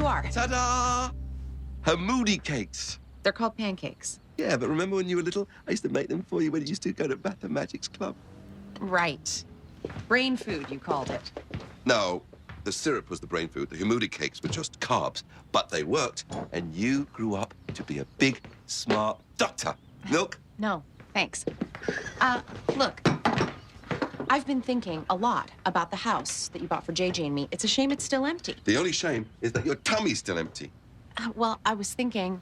are. Ta-da! Hamoudi cakes. They're called pancakes. Yeah, but remember when you were little? I used to make them for you when you used to go to Mathematics Club. Right. Brain food, you called it. No, the syrup was the brain food. The Hamoudi cakes were just carbs. But they worked, and you grew up to be a big, smart doctor. Milk? No, thanks. Look, I've been thinking a lot about the house that you bought for JJ and me. It's a shame it's still empty. The only shame is that your tummy's still empty. Well, I was thinking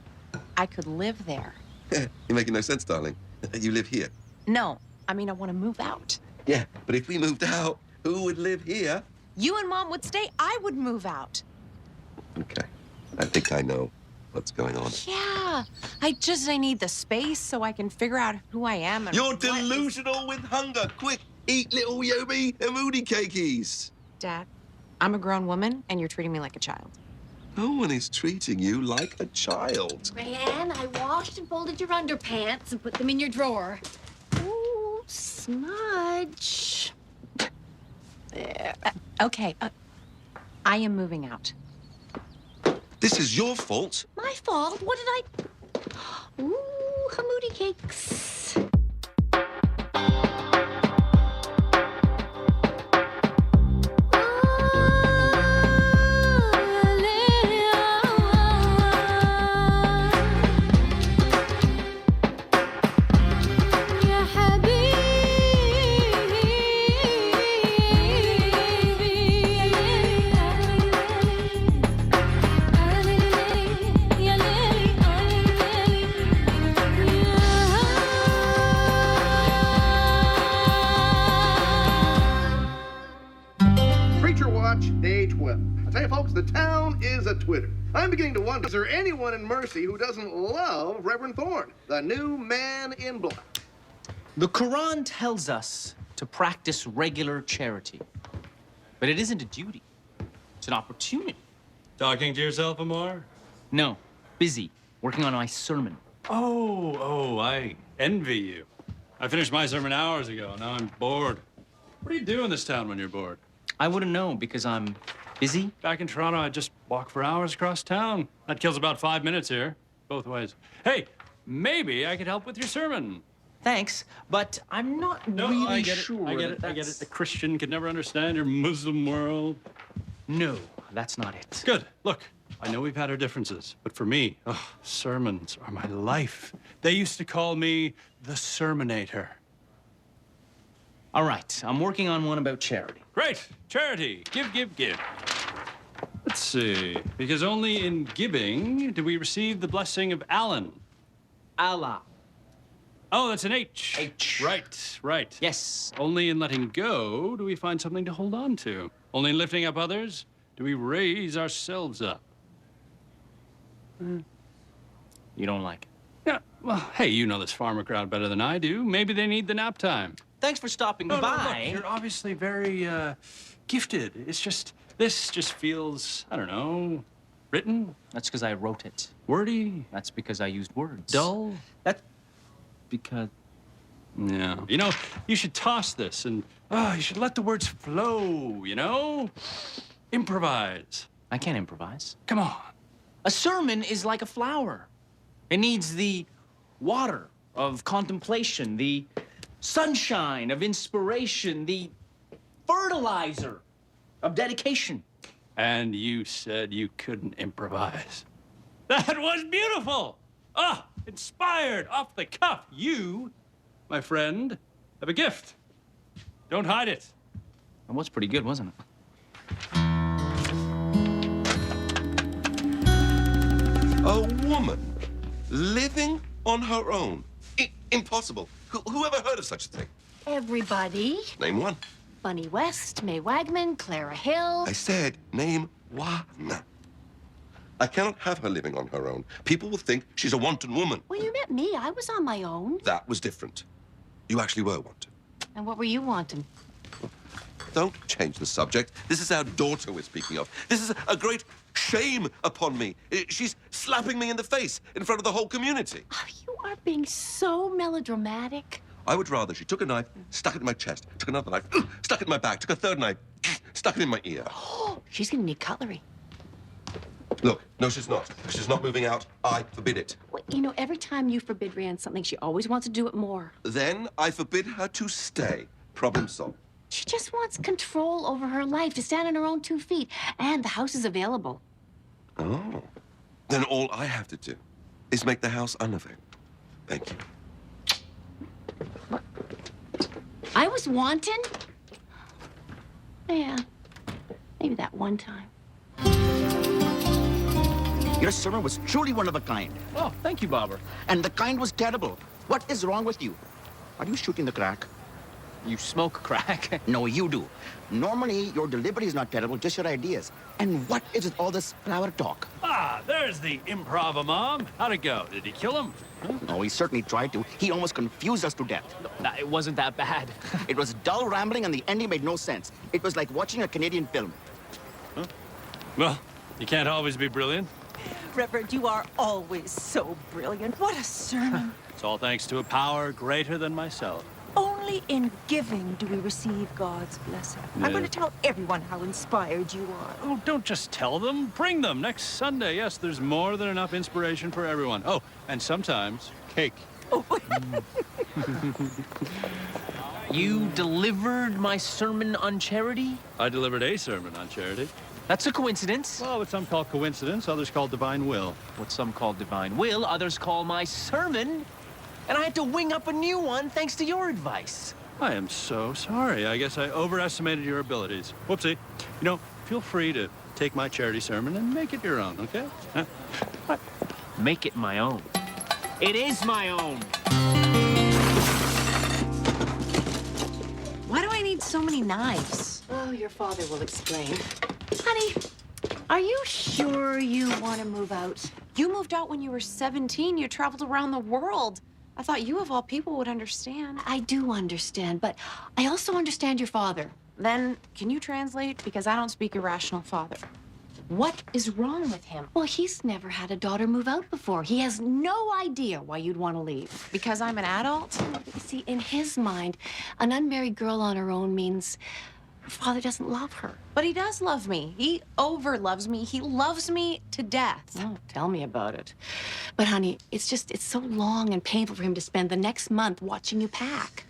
I could live there. You're making no sense, darling. You live here. No, I mean, I want to move out. Yeah, but if we moved out, who would live here? You and Mom would stay. I would move out. Okay. I think I know what's going on. Yeah. I need the space so I can figure out who I am and You're delusional with hunger. Quick, eat little Yobi Hamoudi cakeys. Dad, I'm a grown woman, and you're treating me like a child. No one is treating you like a child. Rayanne, I washed and folded your underpants and put them in your drawer. Ooh, smudge. Okay, I am moving out. This is your fault. My fault? What did I... Ooh, Hamoudi cakes. Day 12. I tell you, folks, the town is a Twitter. I'm beginning to wonder, is there anyone in Mercy who doesn't love Reverend Thorne, the new man in black? The Quran tells us to practice regular charity. But it isn't a duty. It's an opportunity. Talking to yourself, Amar? No, busy, working on my sermon. Oh, I envy you. I finished my sermon hours ago. Now I'm bored. What do you do in this town when you're bored? I wouldn't know because I'm busy. Back in Toronto, I just walk for hours across town. That kills about 5 minutes here, both ways. Hey, maybe I could help with your sermon. Thanks, but I'm not really sure. I get it. The Christian could never understand your Muslim world. No, that's not it. Good. Look, I know we've had our differences, but for me, sermons are my life. They used to call me the Sermonator. All right, I'm working on one about charity. Great. Charity. Give. Let's see. Because only in giving do we receive the blessing of Alan. Allah. Oh, that's an H. H. Right. Yes. Only in letting go do we find something to hold on to. Only in lifting up others do we raise ourselves up. You don't like it? Yeah, well, hey, you know this farmer crowd better than I do. Maybe they need the nap time. Thanks for stopping by. Look, you're obviously very gifted. It's just, this just feels, I don't know, written. That's because I wrote it. Wordy. That's because I used words. Dull. That's because... Yeah. You know, you should toss this and, you should let the words flow, you know? Improvise. I can't improvise. Come on. A sermon is like a flower. It needs the water of contemplation, the sunshine of inspiration, the fertilizer of dedication. And you said you couldn't improvise. That was beautiful! Inspired, off the cuff. You, my friend, have a gift. Don't hide it. That was pretty good, wasn't it? A woman living on her own. Impossible. Who ever heard of such a thing? Everybody. Name one. Bunny West, Mae Wagman, Clara Hill. I said name one. I cannot have her living on her own. People will think she's a wanton woman. When you met me, I was on my own. That was different. You actually were wanton. And what were you wanting? Don't change the subject. This is our daughter we're speaking of. This is a great shame upon me. She's slapping me in the face in front of the whole community. Oh, you are being so melodramatic. I would rather she took a knife, stuck it in my chest, took another knife, stuck it in my back, took a third knife, stuck it in my ear. Oh, she's gonna need cutlery. Look, no, she's not. She's not moving out. I forbid it. Well, you know, every time you forbid Rhiannon something, she always wants to do it more. Then I forbid her to stay. Problem solved. She just wants control over her life, to stand on her own 2 feet. And the house is available. Oh. Then all I have to do is make the house unavailable. Thank you. I was wanting? Yeah, maybe that one time. Your sermon was truly one of a kind. Oh, thank you, Bobber. And the kind was terrible. What is wrong with you? Are you shooting the crack? You smoke crack. No, you do. Normally, your delivery is not terrible, just your ideas. And what is with all this flower talk? Ah, there's the improv Mom. How'd it go? Did he kill him? No, he certainly tried to. He almost confused us to death. It wasn't that bad. It was dull rambling and the ending made no sense. It was like watching a Canadian film. Well, you can't always be brilliant. Reverend, you are always so brilliant. What a sermon. It's all thanks to a power greater than myself. Only in giving do we receive God's blessing. I'm Yeah. going to tell everyone how inspired you are. Oh, don't just tell them. Bring them next Sunday. Yes, there's more than enough inspiration for everyone. Oh, and sometimes cake. You delivered my sermon on charity? I delivered a sermon on charity. That's a coincidence. Well, what some call coincidence, others call divine will. What some call divine will, others call my sermon. And I had to wing up a new one thanks to your advice. I am so sorry. I guess I overestimated your abilities. Whoopsie. You know, feel free to take my charity sermon and make it your own, okay? Huh? What? Make it my own. It is my own. Why do I need so many knives? Oh, your father will explain. Honey, are you sure you want to move out? You moved out when you were 17. You traveled around the world. I thought you, of all people, would understand. I do understand, but I also understand your father. Then, can you translate? Because I don't speak irrational father. What is wrong with him? Well, he's never had a daughter move out before. He has no idea why you'd want to leave. Because I'm an adult? You see, in his mind, an unmarried girl on her own means her father doesn't love her. But he does love me. He over-loves me. He loves me to death. Oh, tell me about it. But, honey, it's so long and painful for him to spend the next month watching you pack.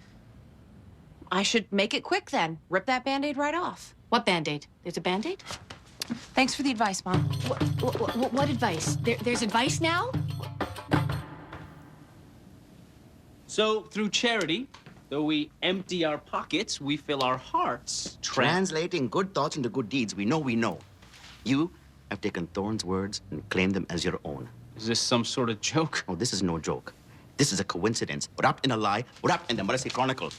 I should make it quick then. Rip that Band-Aid right off. What Band-Aid? There's a Band-Aid? Thanks for the advice, Mom. What advice? There's advice now? So, through charity, though we empty our pockets, we fill our hearts. Translating good thoughts into good deeds, we know. You have taken Thorne's words and claimed them as your own. Is this some sort of joke? Oh, this is no joke. This is a coincidence, wrapped in a lie, wrapped in the Mosque Chronicle.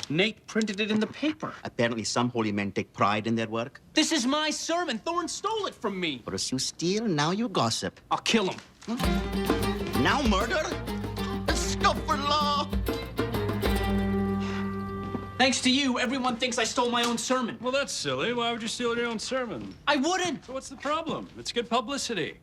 Nate printed it in the paper. Apparently, some holy men take pride in their work. This is my sermon. Thorne stole it from me. First you steal, now you gossip. I'll kill him. Now murder? Astaghfirullah! Thanks to you, everyone thinks I stole my own sermon. Well, that's silly. Why would you steal your own sermon? I wouldn't. So what's the problem? It's good publicity.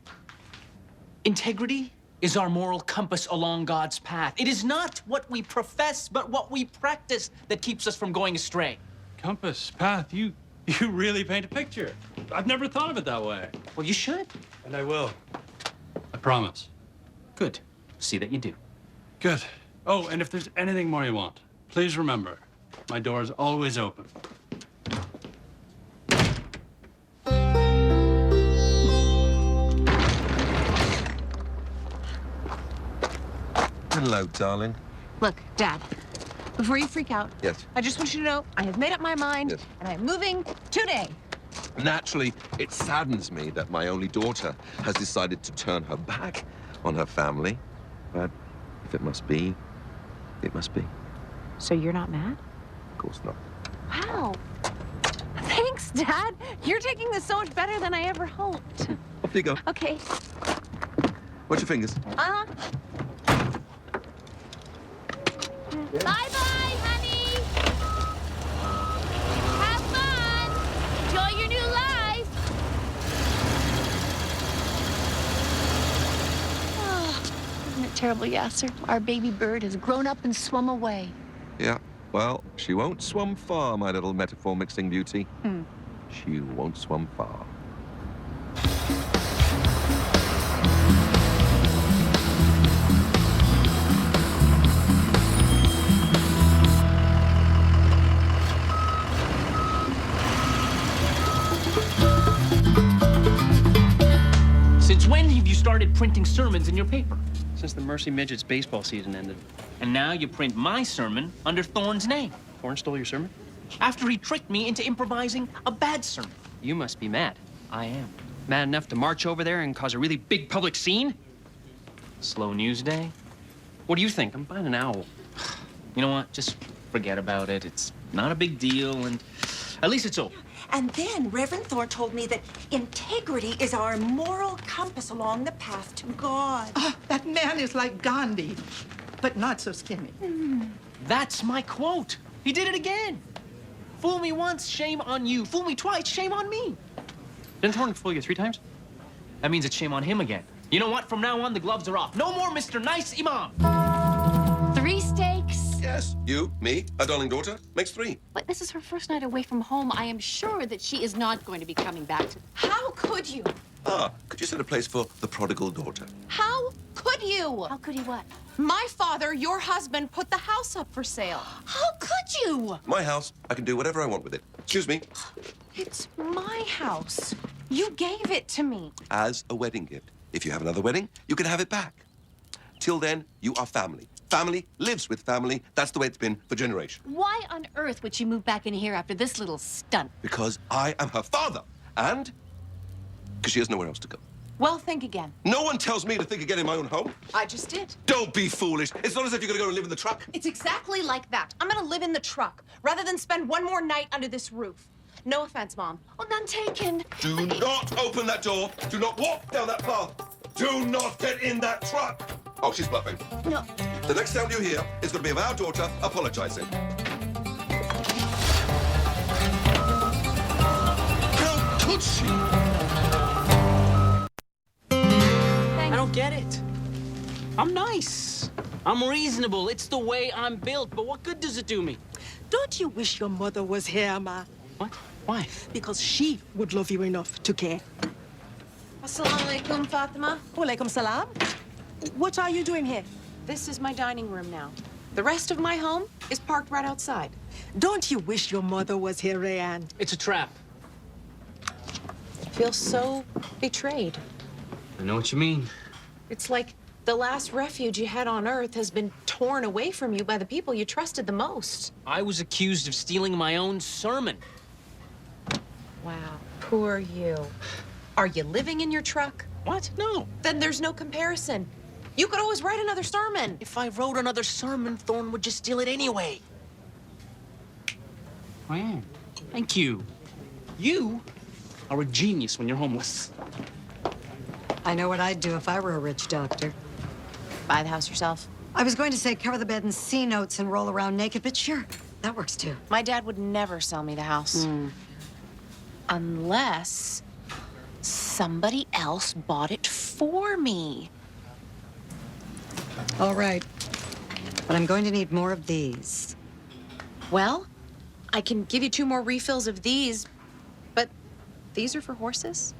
Integrity is our moral compass along God's path. It is not what we profess, but what we practice that keeps us from going astray. Compass, path, you really paint a picture. I've never thought of it that way. Well, you should. And I will. I promise. Good. See that you do. Good. Oh, and if there's anything more you want, please remember, my door is always open. Hello, darling. Look, Dad, before you freak out, Yes. I just want you to know I have made up my mind, Yes. and I'm moving today. Naturally, it saddens me that my only daughter has decided to turn her back on her family. But if it must be, it must be. So you're not mad? Of course not. Wow. Thanks, Dad. You're taking this so much better than I ever hoped. Off you go. Okay. Watch your fingers. Uh-huh. Bye-bye, honey. Have fun. Enjoy your new life. Oh, isn't it terrible, Yasser? Our baby bird has grown up and swum away. Yeah. Well, she won't swim far, my little metaphor mixing beauty. She won't swim far. started printing sermons in your paper. Since the Mercy Midgets baseball season ended. And now you print my sermon under Thorne's name. Thorne stole your sermon? After he tricked me into improvising a bad sermon. You must be mad. I am. Mad enough to march over there and cause a really big public scene? Slow news day? What do you think? I'm buying an owl. You know what? Just forget about it. It's not a big deal, and at least it's over. And then Reverend Thorne told me that integrity is our moral compass along the path to God. Oh, that man is like Gandhi, but not so skinny. That's my quote. He did it again. Fool me once, shame on you. Fool me twice, shame on me. Didn't Thorne fool you 3 times? That means it's shame on him again. You know what? From now on, the gloves are off. No more Mr. Nice Imam. 3 steaks? Yes, you, me, a darling daughter, makes 3. But this is her first night away from home. I am sure that she is not going to be coming back to... How could you? Ah, could you set a place for the prodigal daughter? How could you? How could he what? My father, your husband, put the house up for sale. How could you? My house, I can do whatever I want with it. Excuse me, It's my house. You gave it to me. as a wedding gift. If you have another wedding, you can have it back. Till then, you are family. Family lives with family. That's the way it's been for generations. Why on earth would she move back in here after this little stunt? Because I am her father, and because she has nowhere else to go. Well, think again. No one tells me to think again in my own home. I just did. Don't be foolish. It's not as if you're gonna go and live in the truck. It's exactly like that. I'm gonna live in the truck rather than spend one more night under this roof. No offense, Mom. Oh, none taken. Do not open that door. Do not walk down that path. Do not get in that truck. Oh, she's bluffing. No. The next sound you hear is going to be of our daughter apologizing. How could she? I don't get it. I'm nice. I'm reasonable. It's the way I'm built. But what good does it do me? Don't you wish your mother was here, Ma? What? Why? Because she would love you enough to care. Assalamu alaikum, Fatima. Walaikum salam. What are you doing here? This is my dining room now. The rest of my home is parked right outside. Don't you wish your mother was here, Rayanne? It's a trap. I feel so betrayed. I know what you mean. It's like the last refuge you had on Earth has been torn away from you by the people you trusted the most. I was accused of stealing my own sermon. Wow, poor you. Are you living in your truck? What? No. Then there's no comparison. You could always write another sermon. If I wrote another sermon, Thorne would just steal it anyway. I am. Thank you. You are a genius when you're homeless. I know what I'd do if I were a rich doctor. Buy the house yourself. I was going to say cover the bed in C notes and roll around naked, but sure, that works too. My dad would never sell me the house. Unless somebody else bought it for me. All right, but I'm going to need more of these. Well, I can give you 2 more refills of these, but these are for horses.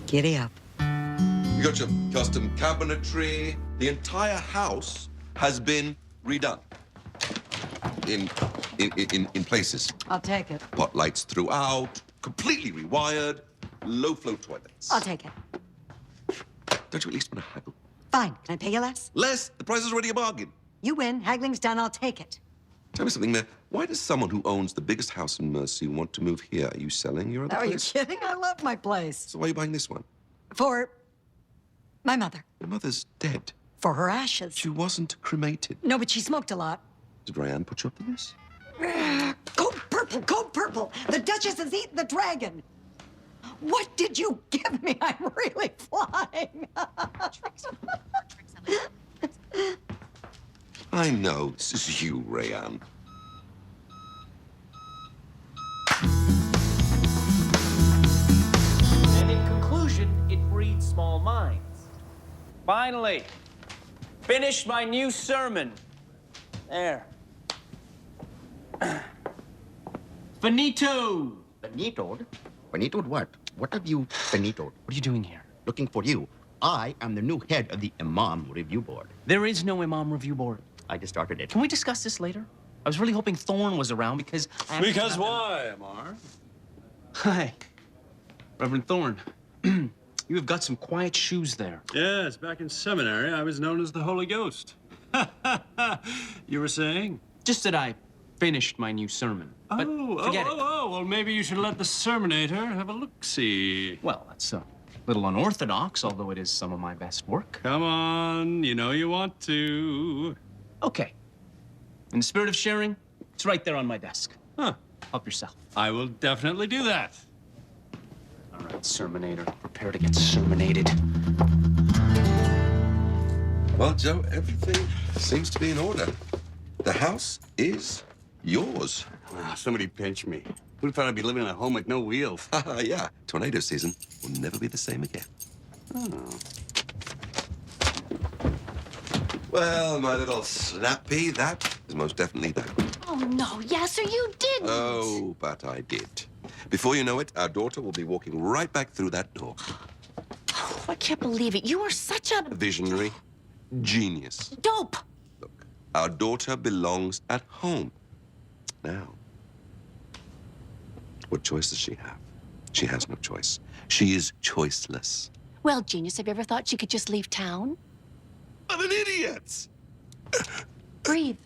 Giddy up. You got your custom cabinetry. The entire house has been redone. In places. I'll take it. Pot lights throughout, completely rewired, low-flow toilets. I'll take it. Don't you at least want to haggle? Fine. Can I pay you less? Less? The price is already a bargain. You win. Haggling's done. I'll take it. Tell me something, Mayor. Why does someone who owns the biggest house in Mercy want to move here? Are you selling your other Are you place? kidding? I love my place. So why are you buying this one? For my mother. Your mother's dead. For her ashes. She wasn't cremated. No, but she smoked a lot. Did Ryan put you up to this? Go purple, go purple. The Duchess has eaten the dragon. What did you give me? I'm really flying. I know. This is you, Rayanne. And in conclusion, it breeds small minds. Finally, finished my new sermon. There. Finito. Finitoed? Finitoed what? What have you finitoed? What are you doing here? Looking for you. I am the new head of the Imam Review Board. There is no Imam Review Board. I just started it. Can we discuss this later? I was really hoping Thorne was around because Why, Amar? Hi, Reverend Thorne. You have got some quiet shoes there. Yes, back in seminary, I was known as the Holy Ghost. You were saying? Just that I finished my new sermon. But forget it. Well, maybe you should let the sermonator have a look-see. Well, that's a little unorthodox, although it is some of my best work. Come on, you know you want to. Okay. In the spirit of sharing, it's right there on my desk. Huh. Help yourself. I will definitely do that. All right, Sermonator, prepare to get sermonated. Well, Joe, everything seems to be in order. The house is yours. Wow, somebody pinch me. Who'd thought I'd be living in a home with no wheels? Yeah, tornado season will never be the same again. Oh. Well, my little snappy, that is most definitely that. Oh, no, Yasser, you didn't. Oh, but I did. Before you know it, our daughter will be walking right back through that door. Oh, I can't believe it. You are such a Visionary, genius. dope. Look, our daughter belongs at home. Now, what choice does she have? She has no choice. She is choiceless. Well, genius, have you ever thought she could just leave town? I'm an idiot! Breathe.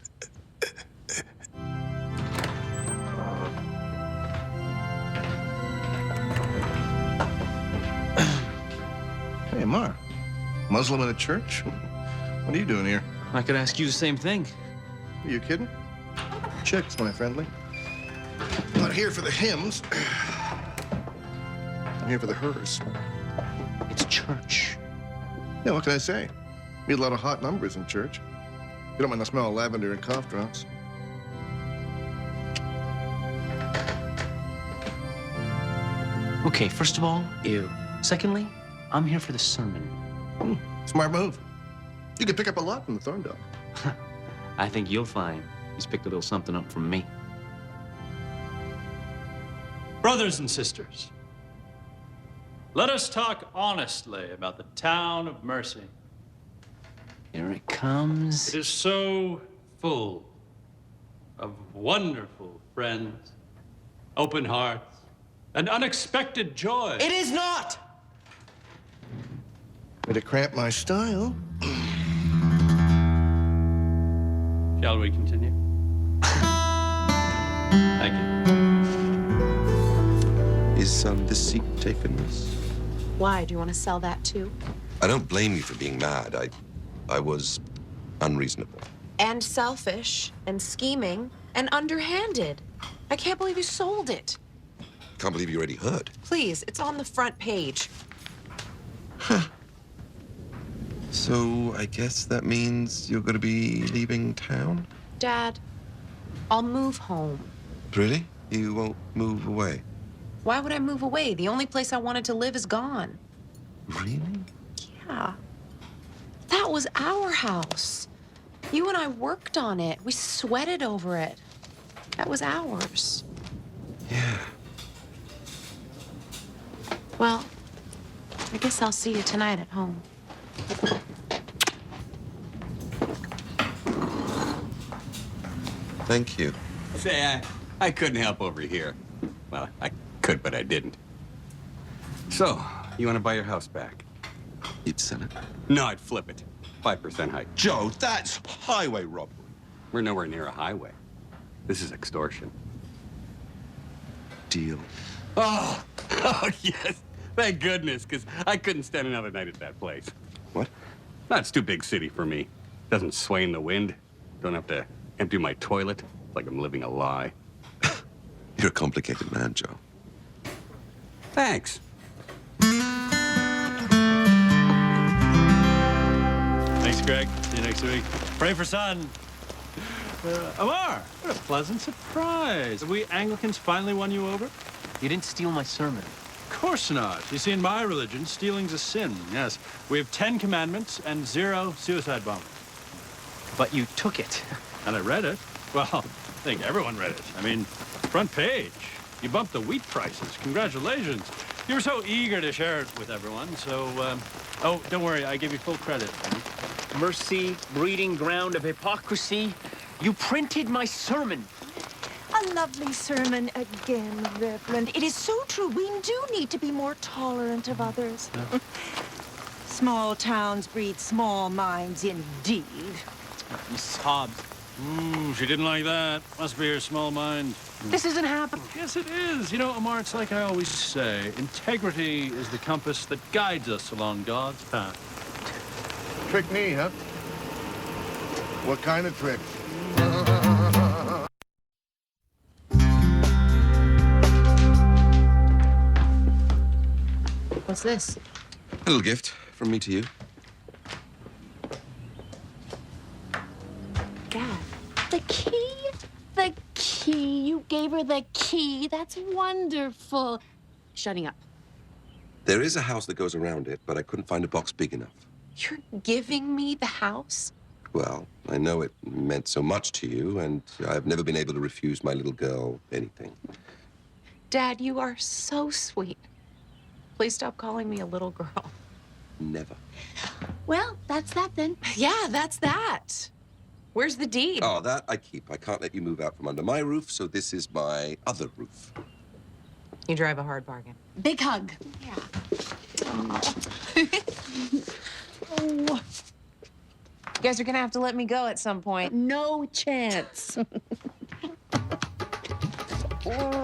Hey, Mar. Muslim in a church? What are you doing here? I could ask you the same thing. Are you kidding? Chicks, my friendly. I'm not here for the hymns. I'm here for the hers. It's church. Yeah, what can I say? Meet a lot of hot numbers in church. You don't mind the smell of lavender and cough drops. Okay, first of all, ew. Secondly, I'm here for the sermon. Smart move. You could pick up a lot from the thorn dog. I think you'll find he's picked a little something up from me. Brothers and sisters, let us talk honestly about the town of Mercy. Here it comes. It is so full of wonderful friends, open hearts, and unexpected joy. It is not! Way to cramp my style. Shall we continue? Thank you. Is this seat taken, miss? Why? Do you want to sell that too? I don't blame you for being mad. I was unreasonable. And selfish, and scheming, and underhanded. I can't believe you sold it. Can't believe you already heard. Please, it's on the front page. So I guess that means you're going to be leaving town? Dad, I'll move home. Really? You won't move away? Why would I move away? The only place I wanted to live is gone. Really? Yeah. That was our house. You and I worked on it. We sweated over it. That was ours. Yeah. Well, I guess I'll see you tonight at home. Thank you. Say, I couldn't help over here. Well, I could, but I didn't. So, you want to buy your house back? You'd sell it? No, I'd flip it. 5% hike. Joe, that's highway robbery. We're nowhere near a highway. This is extortion. Deal. Oh, oh yes. Thank goodness, because I couldn't stand another night at that place. What? That's too big city for me. Doesn't sway in the wind. Don't have to empty my toilet. It's like I'm living a lie. You're a complicated man, Joe. Thanks. Thanks, Greg. See you next week. Pray for son. Amar, what a pleasant surprise. Have we Anglicans finally won you over? You didn't steal my sermon. Of course not. You see, in my religion, stealing's a sin. Yes, we have 10 commandments and 0 suicide bombers. But you took it. And I read it. Well, I think everyone read it. I mean, front page. You bumped the wheat prices. Congratulations. You were so eager to share it with everyone, so, oh, don't worry, I give you full credit. Mercy, breeding ground of hypocrisy. You printed my sermon. A a lovely sermon again, Reverend. It is so true. We do need to be more tolerant of others. Small towns breed small minds indeed. Mrs. Hobbs. She didn't like that. Must be her small mind. This isn't happening. Yes, it is. You know, Amar, it's like I always say, integrity is the compass that guides us along God's path. Trick me, huh? What kind of trick? What's this? A little gift from me to you. Dad, the key? The key. You gave her the key. That's wonderful. Shutting up. There is a house that goes around it, but I couldn't find a box big enough. You're giving me the house? Well, I know it meant so much to you, and I've never been able to refuse my little girl anything. Dad, you are so sweet. Please stop calling me a little girl. Never. Well, that's that then. Yeah, that's that. Where's the deed? Oh, that I keep. I can't let you move out from under my roof, so this is my other roof. You drive a hard bargain. Big hug. Yeah. Oh, You guys are gonna have to let me go at some point. no chance. Oh.